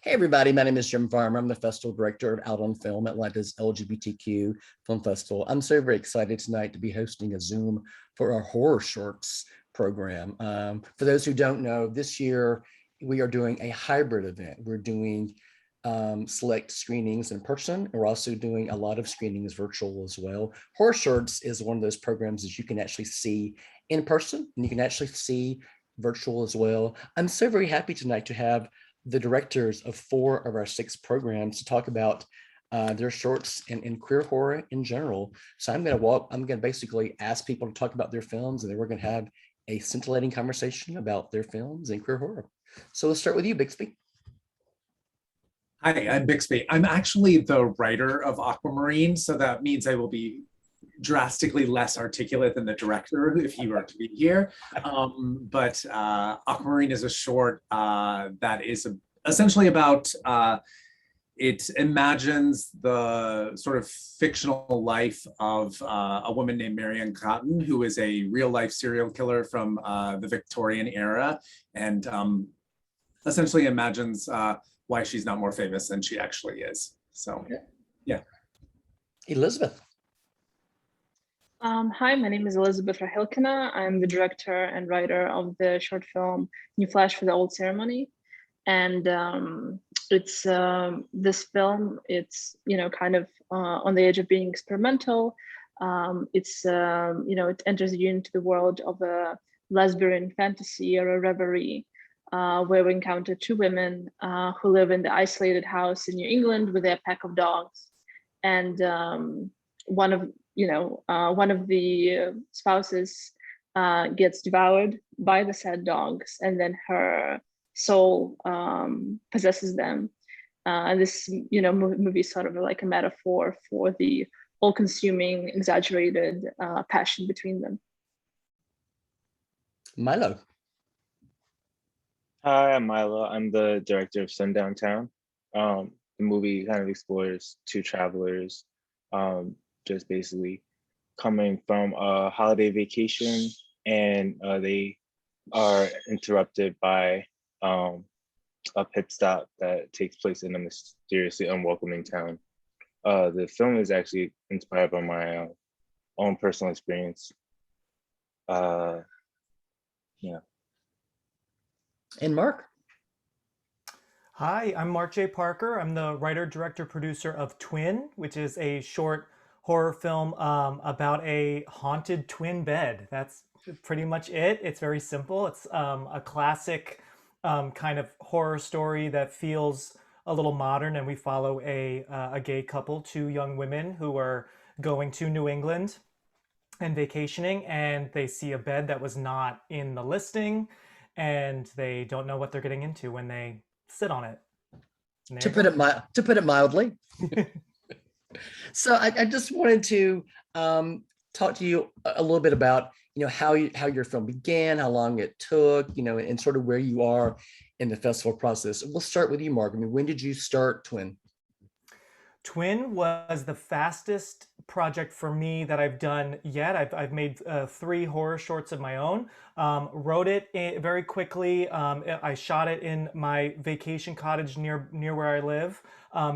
Hey everybody, my name is Jim Farmer. I'm the festival director of Out on Film, Atlanta's LGBTQ Film Festival. I'm so very excited tonight to be hosting a Zoom for our horror shorts program. For those who don't know, this year we are doing a hybrid event. We're doing select screenings in person. We're also doing a lot of screenings virtual as well. Horror Shorts is one of those programs that you can actually see in person and you can actually see virtual as well. I'm so very happy tonight to have the directors of 4 of our 6 programs to talk about their shorts and queer horror in general. So I'm going to basically ask people to talk about their films, and then we're going to have a scintillating conversation about their films and queer horror. So let's start with you, Bixby. Hi, I'm Bixby. I'm actually the writer of Aquamarine, so that means I will be drastically less articulate than the director if he were to be here. But Aquamarine is a short that is essentially about, it imagines the sort of fictional life of a woman named Marianne Cotton, who is a real life serial killer from the Victorian era, and essentially imagines why she's not more famous than she actually is. So, yeah. Elizabeth. Hi, my name is Elizabeth Rakhilkina. I'm the director and writer of the short film New Flash for the Old Ceremony. And it's this film, it's, kind of on the edge of being experimental. It's, it enters you into the world of a lesbian fantasy or a reverie, where we encounter 2 women who live in the isolated house in New England with their pack of dogs. And one of the spouses gets devoured by the said dogs, and then her soul possesses them. And this, movie is sort of like a metaphor for the all-consuming, exaggerated passion between them. Mylo. Hi, I'm Mylo. I'm the director of Sundown Town. The movie kind of explores 2 travelers just basically coming from a holiday vacation, and they are interrupted by a pit stop that takes place in a mysteriously unwelcoming town. The film is actually inspired by my own personal experience. Yeah. And Mark. Hi, I'm Mark J. Parker. I'm the writer, director, producer of Twin, which is a short horror film about a haunted twin bed. That's pretty much it. It's very simple. It's a classic kind of horror story that feels a little modern, and we follow a gay couple, 2 young women who are going to New England and vacationing, and they see a bed that was not in the listing, and they don't know what they're getting into when they sit on it. To put it mildly. So I just wanted to talk to you a little bit about how your film began, how long it took, and sort of where you are in the festival process. We'll start with you, Mark. I mean, when did you start Twin? Twin was the fastest project for me that I've done yet. I've made 3 horror shorts of my own. Wrote it very quickly. I shot it in my vacation cottage near where I live.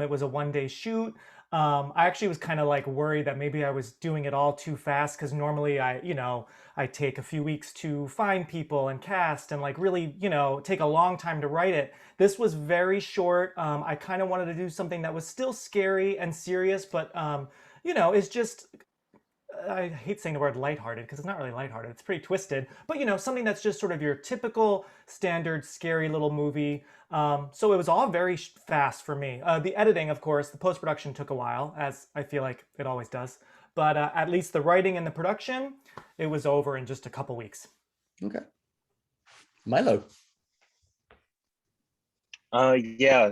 It was a 1-day shoot. I actually was kind of like worried that maybe I was doing it all too fast, because normally I take a few weeks to find people and cast and like really, take a long time to write it. This was very short. I kind of wanted to do something that was still scary and serious, but it's just, I hate saying the word lighthearted because it's not really lighthearted. It's pretty twisted, but something that's just sort of your typical standard scary little movie. So it was all very fast for me. The editing, of course, the post-production took a while, as I feel like it always does. But at least the writing and the production, it was over in just a couple weeks. Okay. Mylo. Yeah.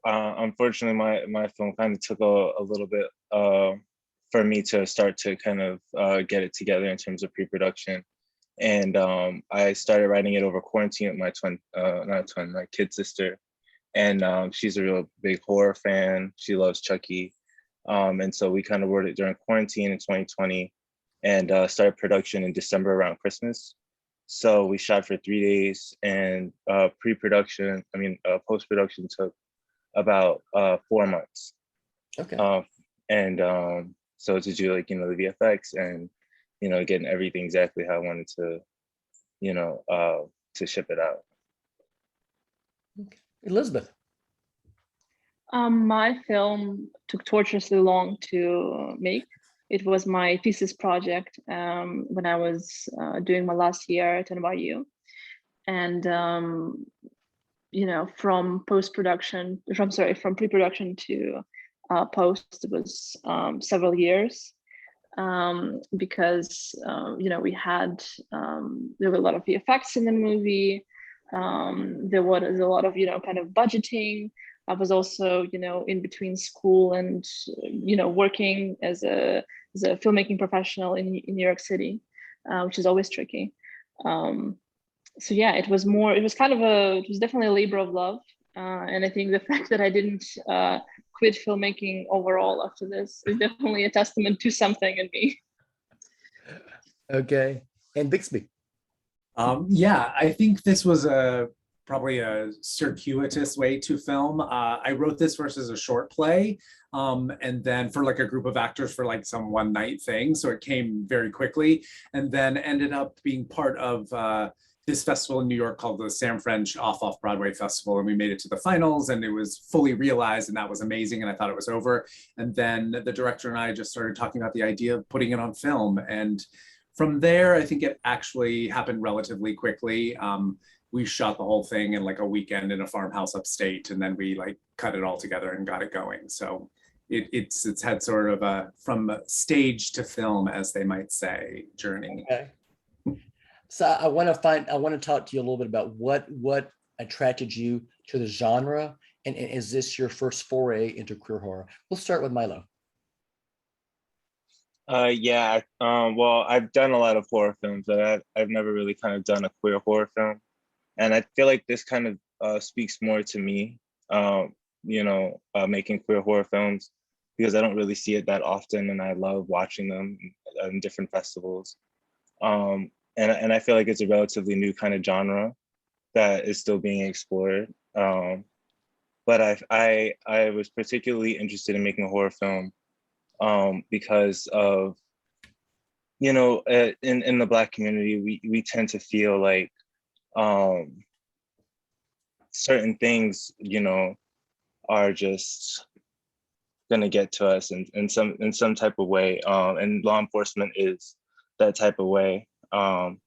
Unfortunately, my film kind of took a little bit for me to start to kind of get it together in terms of pre-production. And I started writing it over quarantine with my kid sister. And she's a real big horror fan. She loves Chucky. And so we kind of wrote it during quarantine in 2020 and started production in December around Christmas. So we shot for 3 days, and post-production took about 4 months. Okay. And so to do like, the VFX and, getting everything exactly how I wanted to ship it out. Okay. Elizabeth. My film took torturously long to make. It was my thesis project when I was doing my last year at NYU. And, from pre-production to post, it was several years because, there were a lot of VFX in the movie. There was a lot of, kind of budgeting. I was also, in between school and, working as a filmmaking professional in New York City, which is always tricky. So yeah, it was definitely a labor of love. And I think the fact that I didn't quit filmmaking overall after this is definitely a testament to something in me. Okay. And Bixby. Yeah, I think this was probably a circuitous way to film. I wrote this versus a short play, and then for like a group of actors for like some one night thing. So it came very quickly, and then ended up being part of this festival in New York called the Sam French Off-Broadway Festival. And we made it to the finals, and it was fully realized, and that was amazing. And I thought it was over. And then the director and I just started talking about the idea of putting it on film. And from there, I think it actually happened relatively quickly. We shot the whole thing in like a weekend in a farmhouse upstate, and then we like cut it all together and got it going. So it's had sort of a from stage to film, as they might say, journey. Okay. So I want to talk to you a little bit about what attracted you to the genre, and is this your first foray into queer horror? We'll start with Mylo. Yeah. Well, I've done a lot of horror films, but I've never really kind of done a queer horror film. And I feel like this kind of speaks more to me, making queer horror films, because I don't really see it that often, and I love watching them in different festivals. And I feel like it's a relatively new kind of genre that is still being explored. But I was particularly interested in making a horror film because of, in the Black community, we tend to feel like certain things, are just gonna get to us in some type of way, and law enforcement is that type of way. And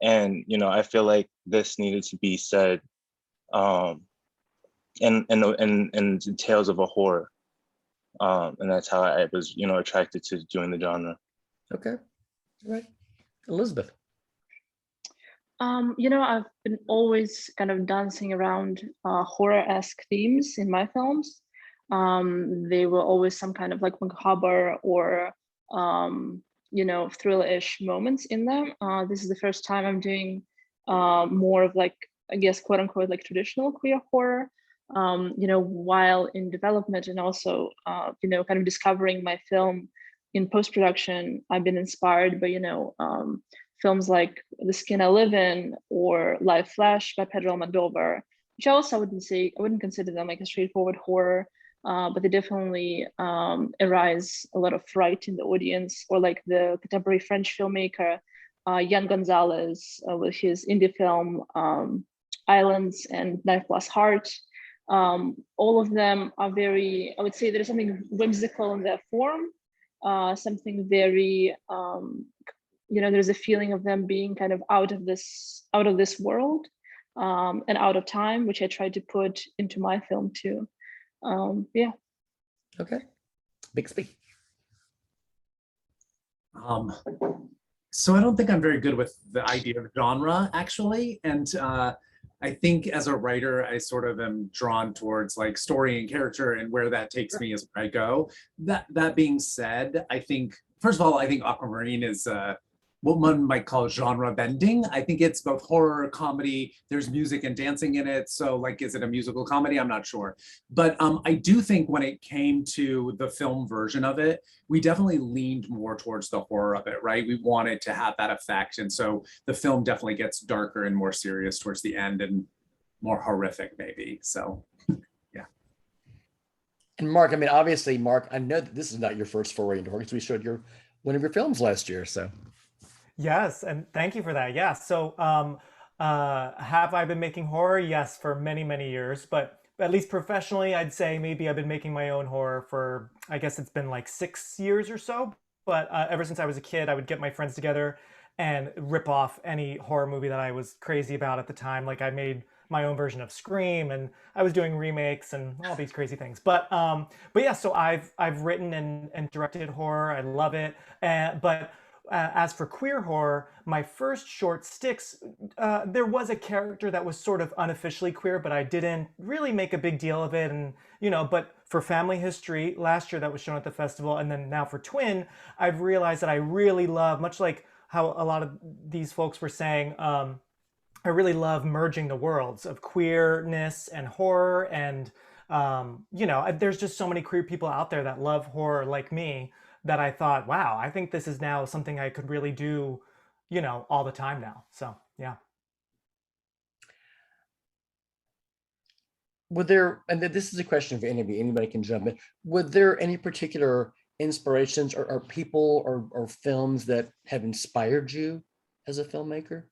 I feel like this needed to be said in tales of a horror, and that's how I was attracted to doing the genre. Okay, all right. Elizabeth. I've been always kind of dancing around horror-esque themes in my films. They were always some kind of like macabre or thriller-ish moments in them. This is the first time I'm doing more of like, I guess, quote unquote, like traditional queer horror, while in development, and also, kind of discovering my film in post-production. I've been inspired by, films like The Skin I Live In or Live Flesh by Pedro Almodovar, which also I wouldn't consider them like a straightforward horror, but they definitely arise a lot of fright in the audience. Or like the contemporary French filmmaker, Yann Gonzalez, with his indie film, Islands and Knife Plus Heart. All of them are very, I would say there's something whimsical in their form, something very, there's a feeling of them being kind of out of this world, and out of time, which I tried to put into my film too. Yeah. Okay. Bixby. So I don't think I'm very good with the idea of genre, actually. And I think as a writer, I sort of am drawn towards like story and character, and where that takes me is where I go. That being said, I think, first of all, I think Aquamarine is what one might call genre bending. I think it's both horror, comedy, there's music and dancing in it. So like, is it a musical comedy? I'm not sure. But I do think when it came to the film version of it, we definitely leaned more towards the horror of it, right? We wanted to have that effect. And so the film definitely gets darker and more serious towards the end and more horrific maybe. So yeah. And Mark, I mean, obviously, Mark, I know that this is not your first foray into horror because we showed one of your films last year. So Yes, and thank you for that. Yeah. So, have I been making horror? Yes, for many, many years, but at least professionally, I'd say maybe I've been making my own horror for, I guess it's been like 6 years or so. But ever since I was a kid, I would get my friends together and rip off any horror movie that I was crazy about at the time. Like I made my own version of Scream, and I was doing remakes and all these crazy things. But yeah, so I've written and directed horror. I love it. But as for queer horror, my first short sticks, there was a character that was sort of unofficially queer, but I didn't really make a big deal of it. And, but for Family History last year that was shown at the festival, and then now for Twin, I've realized that I really love, much like how a lot of these folks were saying, I really love merging the worlds of queerness and horror. And, there's just so many queer people out there that love horror like me that I thought, wow, I think this is now something I could really do, all the time now. So, yeah. and this is a question for anybody can jump in. Were there any particular inspirations or people or films that have inspired you as a filmmaker?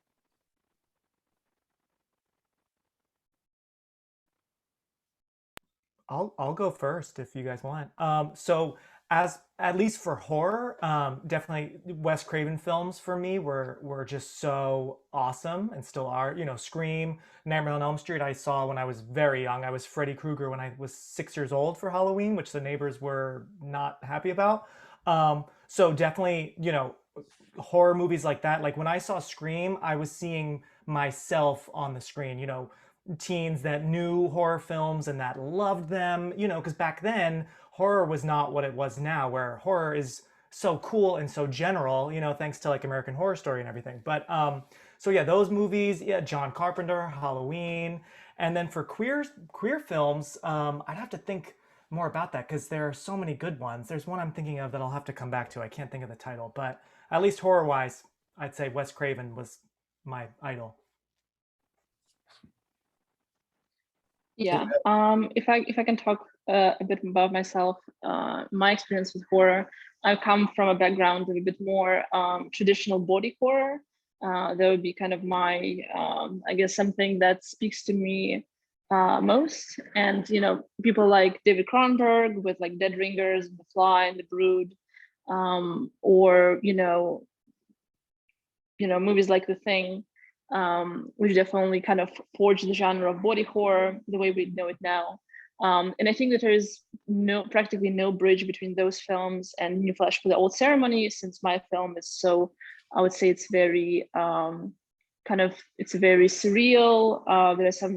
I'll go first if you guys want. So as at least for horror, definitely Wes Craven films for me were just so awesome and still are. Scream, Nightmare on Elm Street. I saw when I was very young. I was Freddy Krueger when I was 6 years old for Halloween, which the neighbors were not happy about. So definitely, horror movies like that. Like when I saw Scream, I was seeing myself on the screen. Teens that knew horror films and that loved them, because back then horror was not what it was now, where horror is so cool and so general, thanks to like American Horror Story and everything. But so yeah, those movies, yeah, John Carpenter, Halloween. And then for queer films, I'd have to think more about that because there are so many good ones. There's one I'm thinking of that I'll have to come back to. I can't think of the title, but at least horror wise, I'd say Wes Craven was my idol. Yeah. If I can talk a bit about myself, my experience with horror, I come from a background of a bit more traditional body horror. That would be kind of my, I guess, something that speaks to me most. And people like David Cronenberg with like Dead Ringers, The Fly, and The Brood, or movies like The Thing, which definitely kind of forged the genre of body horror the way we know it now. And I think that there is practically no bridge between those films and New Flesh for the Old Ceremony, since my film is so, I would say it's very it's very surreal. There are some,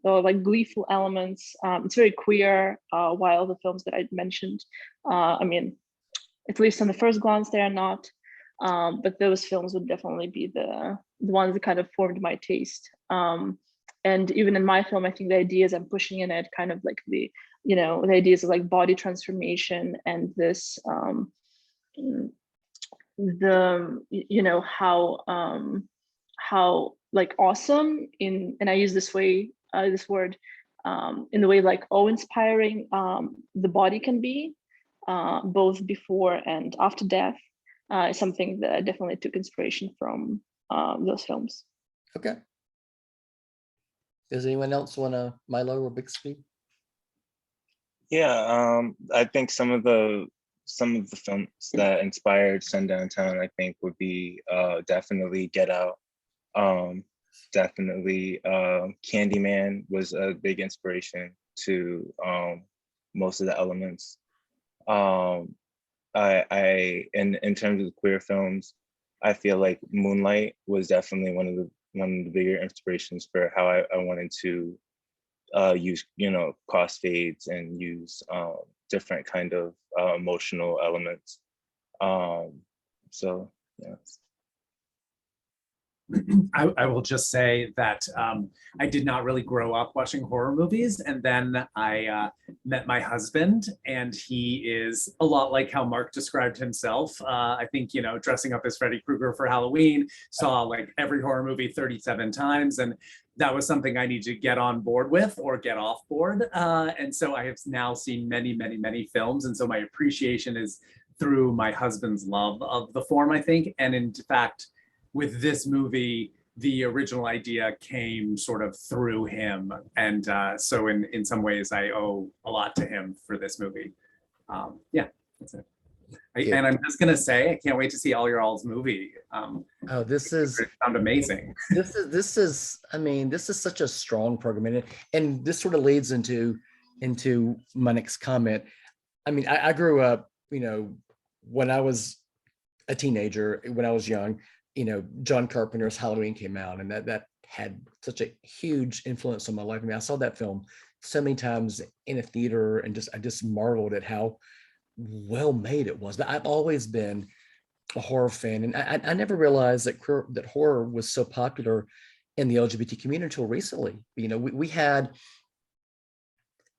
like gleeful elements. It's very queer, while the films that I mentioned, I mean, at least on the first glance, they are not. But those films would definitely be the ones that kind of formed my taste. And even in my film, I think the ideas I'm pushing in it, kind of like the ideas of like body transformation and this, how like awesome and I use this word, in the way like awe-inspiring the body can be, both before and after death. Is something that I definitely took inspiration from those films. Okay. Does anyone else want to, Mylo or Bixby? Yeah, I think some of the films that inspired Sundown Town, I think, would be definitely Get Out. Definitely Candyman was a big inspiration to most of the elements. In terms of queer films, I feel like Moonlight was definitely one of the bigger inspirations for how I wanted to use crossfades and use different kind of emotional elements. So Yes. I will just say that I did not really grow up watching horror movies. And then I met my husband, and he is a lot like how Mark described himself. I think, you know, dressing up as Freddy Krueger for Halloween, saw like every horror movie 37 times. And that was something I need to get on board with or get off board. And so I have now seen many, many, many films. And so my appreciation is through my husband's love of the form, I think. And in fact, with this movie, the original idea came sort of through him. And so in some ways, I owe a lot to him for this movie. Yeah, that's it. And I'm just gonna say, I can't wait to see all your all's movie. Oh, this is, it sound amazing. this is, I mean, this is such a strong program. And this sort of leads into my next comment. I mean, I grew up, you know, when I was a teenager, when I was young, you know, John Carpenter's Halloween came out, and that had such a huge influence on my life. I mean, I saw that film so many times in a theater, and I just marveled at how well made it was. But I've always been a horror fan, and I never realized that horror was so popular in the LGBT community until recently. You know, we had,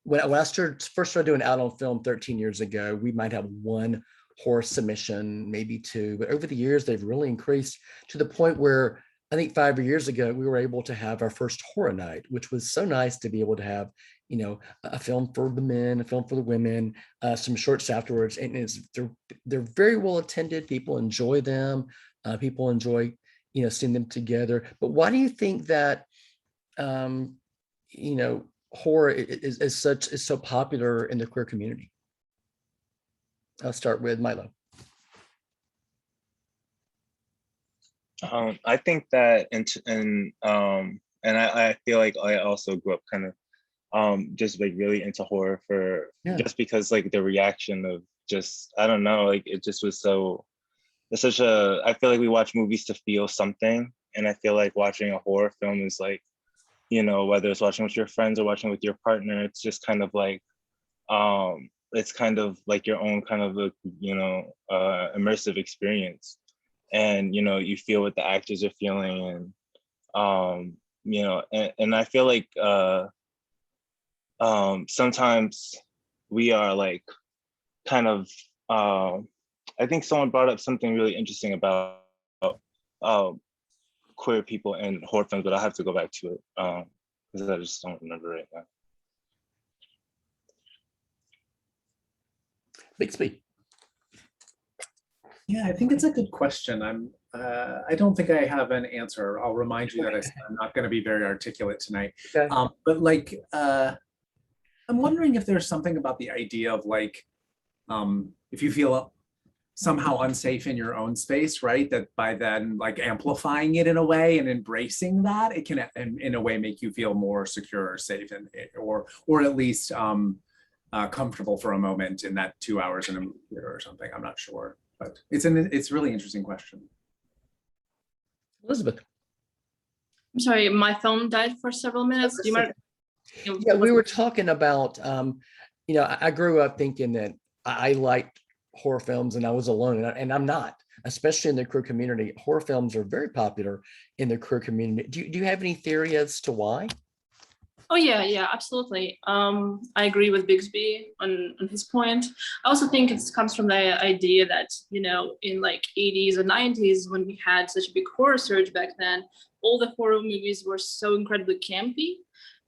when I first started doing out on film 13 years ago, we might have one horror submission, maybe two, but over the years they've really increased to the point where I think 5 years ago we were able to have our first horror night, which was so nice to be able to have, you know, a film for the men, a film for the women, some shorts afterwards, and they're very well attended. People enjoy them. People enjoy, you know, seeing them together. But why do you think that, you know, horror is so popular in the queer community? I'll start with Mylo. I think that, and I feel like I also grew up kind of just like really into horror just because like the reaction of just, I don't know, like it just was it's such a, I feel like we watch movies to feel something, and I feel like watching a horror film is like, you know, whether it's watching with your friends or watching with your partner, it's just kind of like it's kind of like your own kind of a, you know, immersive experience. And, you know, you feel what the actors are feeling, and, you know, and I feel like sometimes we are like kind of, I think someone brought up something really interesting about queer people in horror films, but I have to go back to it because I just don't remember right now. Bixby. Yeah, I think it's a good question. I don't think I have an answer. I'll remind you that I'm not going to be very articulate tonight. Okay. But like, I'm wondering if there's something about the idea of like, if you feel somehow unsafe in your own space, right? That by then like amplifying it in a way and embracing that, it can in a way make you feel more secure or safe, and or at least comfortable for a moment in that 2 hours in a movie theater or something. I'm not sure, but it's a really interesting question. Elizabeth. I'm sorry, my phone died for several minutes. Do you mind? Yeah, we were talking about, you know, I grew up thinking that I liked horror films and I was alone, and I'm not, especially in the queer community. Horror films are very popular in the queer community. Do you have any theory as to why? Oh yeah, absolutely. I agree with Bixby on his point. I also think it comes from the idea that, you know, in like 80s or 90s, when we had such a big horror surge back then, all the horror movies were so incredibly campy.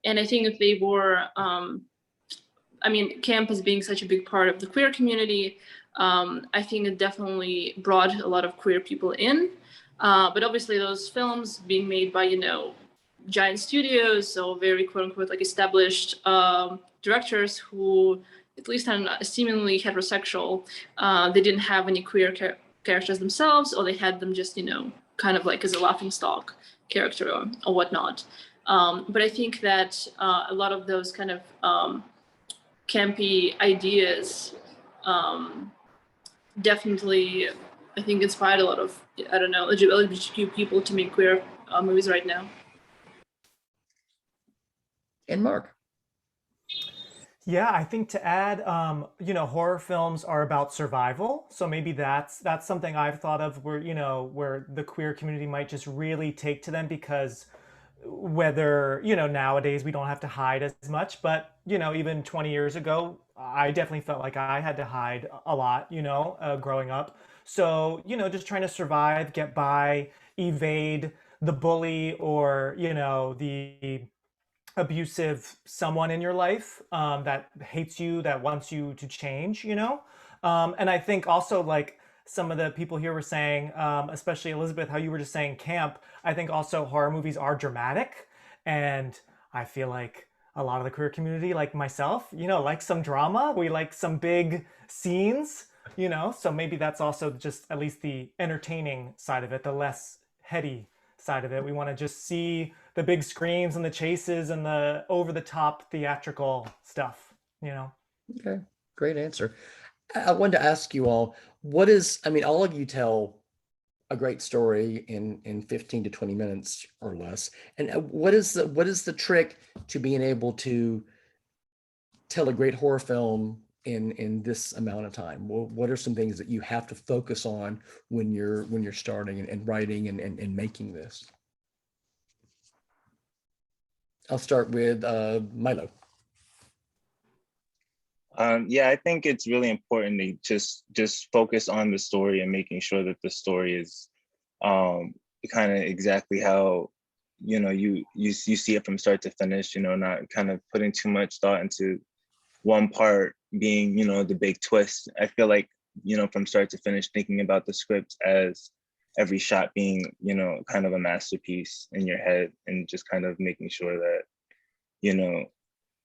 And I think if they were, I mean, camp as being such a big part of the queer community, I think it definitely brought a lot of queer people in. But obviously those films being made by, you know, giant studios, so very quote unquote like established directors who, at least on seemingly heterosexual, they didn't have any queer characters themselves, or they had them just, you know, kind of like as a laughingstock character or whatnot. But I think that a lot of those kind of campy ideas definitely, I think, inspired a lot of, I don't know, LGBTQ people to make queer movies right now. And Mark. Yeah, I think to add, horror films are about survival. So maybe that's something I've thought of where, where the queer community might just really take to them because whether, nowadays we don't have to hide as much, but, even 20 years ago, I definitely felt like I had to hide a lot, growing up. So, just trying to survive, get by, evade the bully or, the abusive someone in your life that hates you, that wants you to change, and I think also like some of the people here were saying, especially Elizabeth, how you were just saying camp. I think also horror movies are dramatic, and I feel like a lot of the queer community, like myself, like some drama. We like some big scenes, so maybe that's also just at least the entertaining side of it, the less heady side of it. We want to just see the big screams and the chases and the over the top theatrical stuff, Okay, great answer. I wanted to ask you all, what is, I mean, all of you tell a great story in 15 to 20 minutes or less. And what is the trick to being able to tell a great horror film in this amount of time? Well, what are some things that you have to focus on when you're starting and writing and making this? I'll start with Mylo. Yeah, I think it's really important to just focus on the story and making sure that the story is kind of exactly how you see it from start to finish. Not kind of putting too much thought into one part being the big twist. I feel like from start to finish thinking about the script as every shot being kind of a masterpiece in your head, and just kind of making sure that you know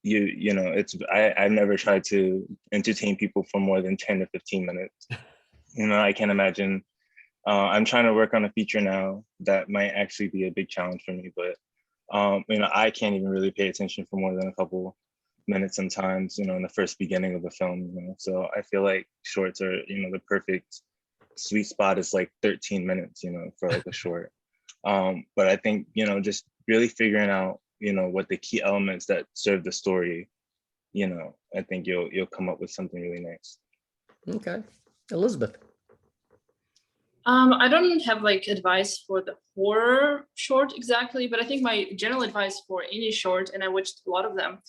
it's I've never tried to entertain people for more than 10 to 15 minutes. I can't imagine. I'm trying to work on a feature now that might actually be a big challenge for me, but I can't even really pay attention for more than a couple minutes sometimes, in the first beginning of a film. So I feel like shorts are, the perfect sweet spot is like 13 minutes, for like a short. But I think, just really figuring out, what the key elements that serve the story, I think you'll come up with something really nice. Okay, Elizabeth. I don't have like advice for the horror short exactly, but I think my general advice for any short, and I watched a lot of them,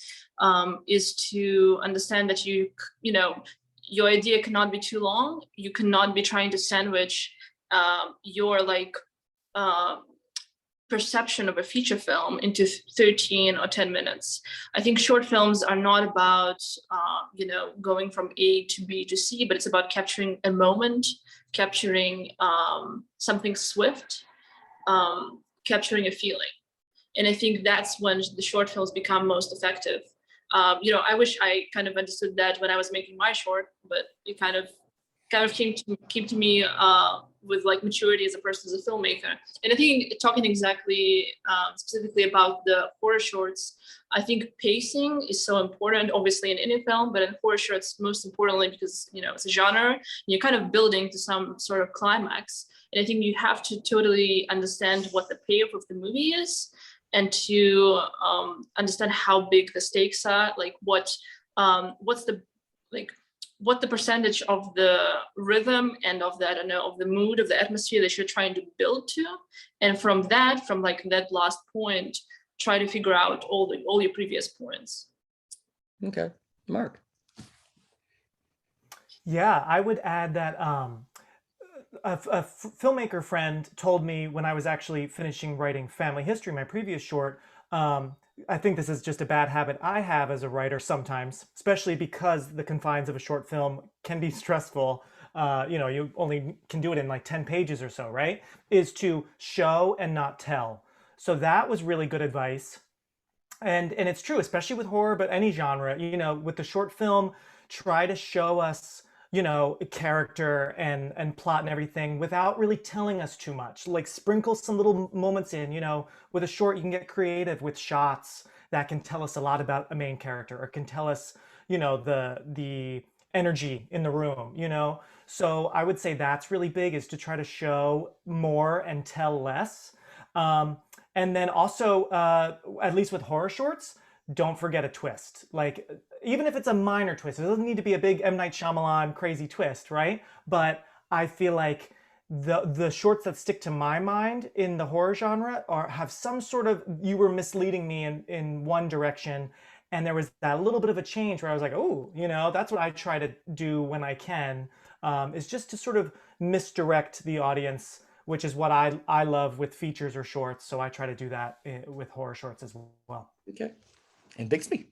is to understand that your idea cannot be too long. You cannot be trying to sandwich your like perception of a feature film into 13 or 10 minutes. I think short films are not about, going from A to B to C, but it's about capturing a moment, capturing something swift, capturing a feeling. And I think that's when the short films become most effective. I wish I kind of understood that when I was making my short, but it kind of came to me with like maturity as a person, as a filmmaker. And I think talking exactly specifically about the horror shorts, I think pacing is so important, obviously in any film, but in horror shorts most importantly because it's a genre. You're kind of building to some sort of climax, and I think you have to totally understand what the payoff of the movie is, and to understand how big the stakes are, like what's the like what the percentage of the rhythm and of the, I don't know, of the mood, of the atmosphere that you're trying to build to. And from that last point, try to figure out all your previous points. Okay, Mark. Yeah, I would add that a filmmaker friend told me when I was actually finishing writing Family History, my previous short. I think this is just a bad habit I have as a writer sometimes, especially because the confines of a short film can be stressful. You only can do it in like 10 pages or so, right? Is to show and not tell. So that was really good advice. And it's true, especially with horror, but any genre, with the short film, try to show us, character and plot and everything without really telling us too much. Like sprinkle some little moments in, with a short, you can get creative with shots that can tell us a lot about a main character or can tell us, the energy in the room, So I would say that's really big, is to try to show more and tell less. And then also, at least with horror shorts, don't forget a twist. Like even if it's a minor twist, it doesn't need to be a big M. Night Shyamalan crazy twist, right? But I feel like the shorts that stick to my mind in the horror genre have some sort of, you were misleading me in one direction, and there was that little bit of a change where I was like, oh, that's what I try to do when I can, is just to sort of misdirect the audience, which is what I love with features or shorts. So I try to do that with horror shorts as well. Okay. And Bixby.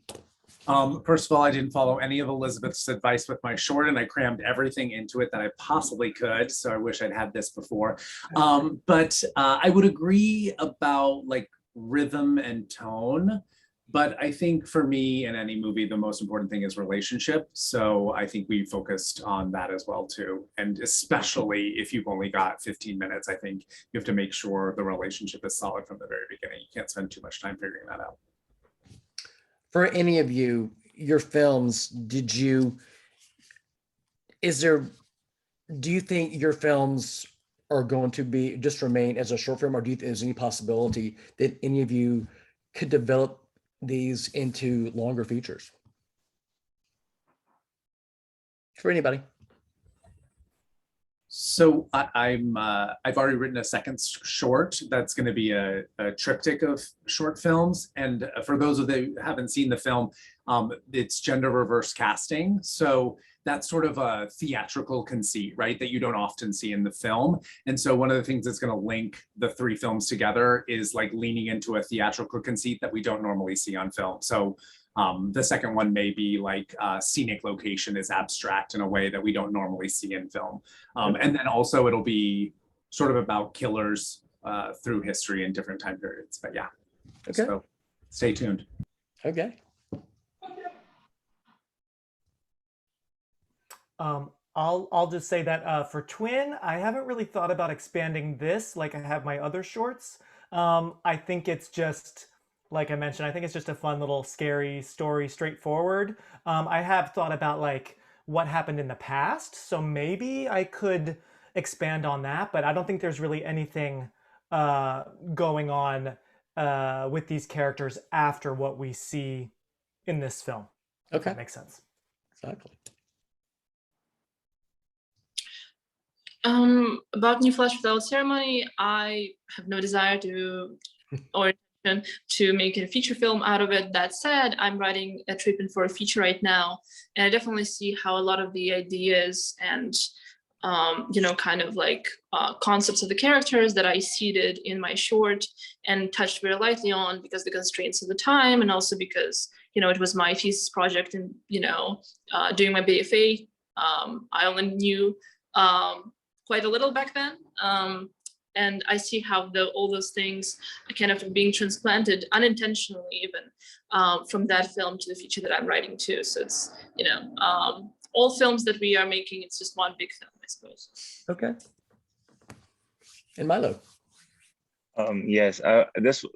First of all, I didn't follow any of Elizabeth's advice with my short, and I crammed everything into it that I possibly could. So I wish I'd had this before. But I would agree about like rhythm and tone. But I think for me in any movie, the most important thing is relationship. So I think we focused on that as well too. And especially if you've only got 15 minutes, I think you have to make sure the relationship is solid from the very beginning. You can't spend too much time figuring that out. For any of you, your films, do you think your films are going to be just remain as a short film, or do you think there's any possibility that any of you could develop these into longer features? For anybody. So I've already written a second short that's going to be a triptych of short films. And for those of you who haven't seen the film, it's gender reverse casting. So that's sort of a theatrical conceit, right, that you don't often see in the film. And so one of the things that's going to link the three films together is like leaning into a theatrical conceit that we don't normally see on film. So the second one may be like scenic location is abstract in a way that we don't normally see in film. And then also it'll be sort of about killers through history in different time periods. But yeah, Okay. So stay tuned. Okay. I'll just say that for Twin, I haven't really thought about expanding this like I have my other shorts. I think it's just, like I mentioned, I think it's just a fun little scary story, straightforward. I have thought about like what happened in the past, so maybe I could expand on that, but I don't think there's really anything going on with these characters after what we see in this film. If Okay. that makes sense. Exactly. About New Flash Without Ceremony, I have no desire to or intention to make a feature film out of it. That said, I'm writing a treatment for a feature right now, and I definitely see how a lot of the ideas and kind of like concepts of the characters that I seeded in my short and touched very lightly on because the constraints of the time, and also because it was my thesis project and doing my BFA. I only knew quite a little back then. And I see how all those things are kind of being transplanted unintentionally even from that film to the feature that I'm writing too. So it's, all films that we are making, it's just one big film, I suppose. Okay. And Mylo. Yes,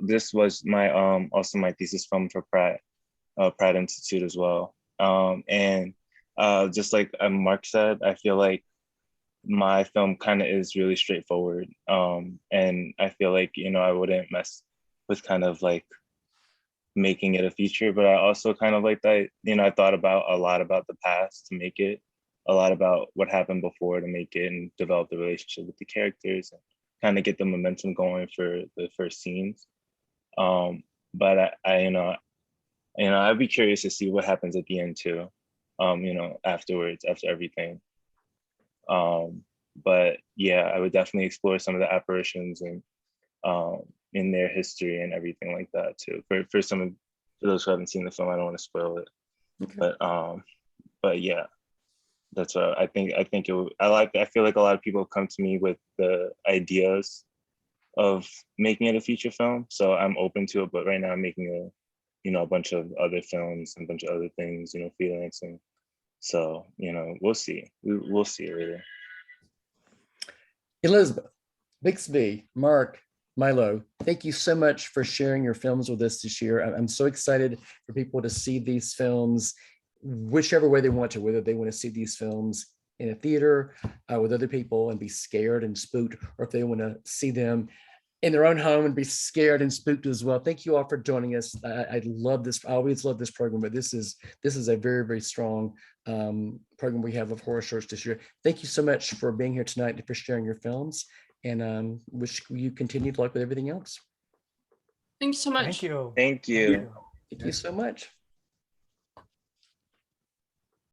this was my also my thesis film for Pratt Institute as well. And just like Mark said, I feel like my film kind of is really straightforward. And I feel like, I wouldn't mess with kind of like making it a feature, but I also kind of like that, I thought about a lot about the past to make it, a lot about what happened before to make it, and develop the relationship with the characters and kind of get the momentum going for the first scenes. But I'd be curious to see what happens at the end too, afterwards, after everything. But yeah, I would definitely explore some of the apparitions and in their history and everything like that too. For those who haven't seen the film, I don't want to spoil it. Okay. But yeah, that's what I think. I feel like a lot of people come to me with the ideas of making it a feature film, so I'm open to it. But right now, I'm making a bunch of other films and a bunch of other things, freelancing. So we'll see. We'll see later. Elizabeth, Bixby, Mark, Mylo, thank you so much for sharing your films with us this year. I'm so excited for people to see these films, whichever way they want to, whether they want to see these films in a theater with other people and be scared and spooked, or if they want to see them in their own home and be scared and spooked as well. Thank you all for joining us. I love this. I always love this program, but this is a very, very strong program we have of horror shorts this year. Thank you so much for being here tonight and for sharing your films, and wish you continued luck with everything else. Thanks so much. Thank you. Thank you. Thank you so much.